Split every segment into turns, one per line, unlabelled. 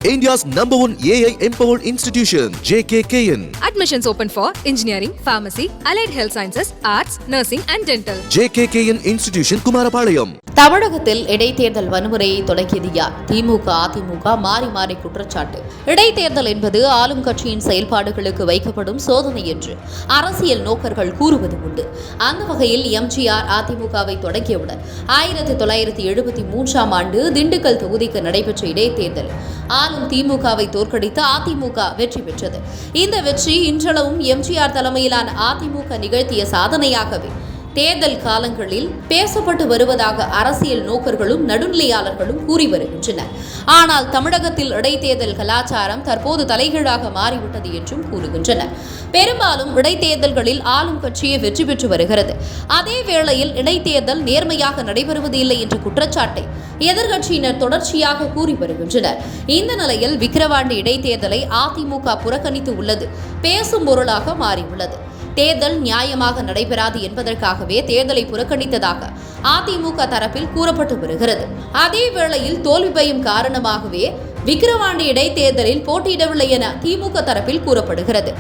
India's #1 AI empowered institution, JKKN.
Admissions open for engineering, pharmacy, allied health sciences, arts, nursing and dental.
JKKN Institution, Kumarapalayam.
தமிழகத்தில் இடைத்தேர்தல் வன்முறையை தொடங்கியது யார்? திமுக, அதிமுக மாறி மாறி குற்றச்சாட்டு. இடைத்தேர்தல் என்பது ஆளும் கட்சியின் செயல்பாடுகளுக்கு வைக்கப்படும் சோதனை என்று அரசியல் நோக்கர்கள் கூறுவது உண்டு. அந்த வகையில் எம்ஜிஆர் அதிமுகவை தொடங்கியவுடன் 1973ஆம் ஆண்டு திண்டுக்கல் தொகுதிக்கு நடைபெற்ற இடைத்தேர்தல் ஆளும் திமுகவை தோற்கடித்து அதிமுக வெற்றி பெற்றது. இந்த வெற்றி இன்றளவும் எம்ஜிஆர் தலைமையிலான அதிமுக நிகழ்த்திய சாதனையாகவே தேர்தல் காலங்களில் பேசப்பட்டு வருவதாக அரசியல் நோக்கர்களும் நடுநிலையாளர்களும் கூறி வருகின்றனர். ஆனால் தமிழகத்தில் இடைத்தேர்தல் கலாச்சாரம் தற்போது தலைகீழாக மாறிவிட்டது என்றும் கூறுகின்றனர். பெரும்பாலும் இடைத்தேர்தல்களில் ஆளும் கட்சியே வெற்றி பெற்று வருகிறது. அதே வேளையில் இடைத்தேர்தல் நேர்மையாக நடைபெறுவது இல்லை என்ற குற்றச்சாட்டை எதிர்க்கட்சியினர் தொடர்ச்சியாக கூறி வருகின்றனர். இந்த நிலையில் விக்கிரவாண்டி இடைத்தேர்தலை அதிமுக புறக்கணித்து உள்ளது பேசும் பொருளாக மாறியுள்ளது. தேர்தல் நியாயமாக நடைபெறாது என்பதற்காகவே தேர்தலை புறக்கணித்ததாக அதிமுக தரப்பில் கூறப்பட்டு வருகிறது. அதே வேளையில் தோல்வி பயம் காரணமாகவே விக்கிரவாண்டி இடைத்தேர்தலில் போட்டியிடவில்லை என திமுக தரப்பில் கூறப்படுகிறது.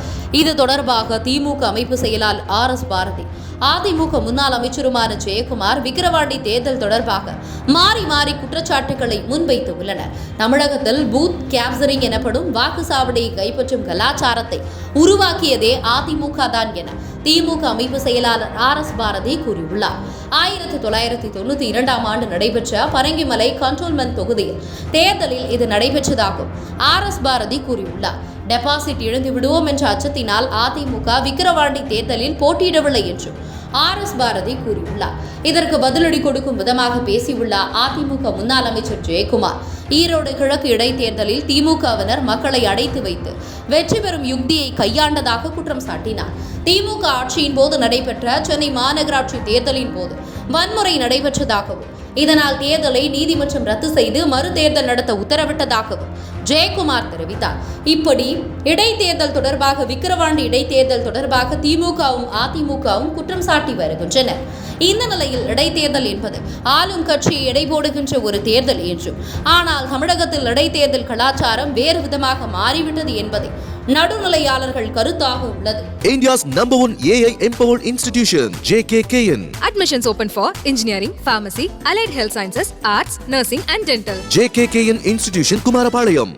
இது தொடர்பாக திமுக அமைப்பு செயலாளர் RS பாரதி, அதிமுக முன்னாள் அமைச்சருமான ஜெயக்குமார் விக்கிரவாண்டி தேர்தல் தொடர்பாக மாறி மாறி குற்றச்சாட்டுகளை முன்வைத்து உள்ளனர். தமிழகத்தில் பூத் கேப்சரிங் எனப்படும் வாக்குச்சாவடியை கைப்பற்றும் கலாச்சாரத்தை உருவாக்கியதே அதிமுக தான் என திமுக அமைப்பு செயலாளர் RS பாரதி கூறியுள்ளார். 1992ஆம் ஆண்டு நடைபெற்ற பரங்கிமலை கண்டோன்மென்ட் தொகுதியில் தேர்தலில் இது நடைபெற்றதாகவும் RS பாரதி கூறியுள்ளார். டெபாசிட் இழந்து விடுவோம் என்ற அச்சத்தினால் அதிமுக விக்கிரவாண்டி தேர்தலில் போட்டியிடவில்லை என்றும் RS பாரதி கூறியுள்ளார். இதற்கு பதிலடி கொடுக்கும் விதமாக பேசியுள்ள அதிமுக முன்னாள் அமைச்சர் ஜெயக்குமார், ஈரோடு கிழக்கு இடைத்தேர்தலில் திமுகவினர் மக்களை அடைத்து வைத்து வெற்றி பெறும் யுக்தியை கையாண்டதாக குற்றம் சாட்டினார். திமுக ஆட்சியின் போது நடைபெற்ற சென்னை மாநகராட்சி தேர்தலின் போது வன்முறை நடைபெற்றதாகவும் இதனால் தேர்தலை நீதிமன்றம் ரத்து செய்து மறு தேர்தல் நடத்த உத்தரவிட்டதாகவும் ஜெயக்குமார் தெரிவித்தார். இப்படி இடைத்தேர்தல் தொடர்பாக விக்கிரவாண்டி இடைத்தேர்தல் தொடர்பாக திமுகவும் அதிமுகவும் குற்றம் சாட்டி வருகின்றனர். இந்த நிலையில் இடைத்தேர்தல் என்பது ஆளும் கட்சியை எடை போடுகின்ற ஒரு தேர்தல் என்றும், ஆனால் தமிழகத்தில் இடைத்தேர்தல் கலாச்சாரம் வேறு விதமாக மாறிவிட்டது என்பதை நடுநிலையாளர்கள் கருத்தாக உள்ளது.
India's #1 AI empowered institution, JKKN.
Admissions open for engineering, pharmacy, allied health sciences, arts, nursing and dental.
JKKN Institution, Kumarapalayam.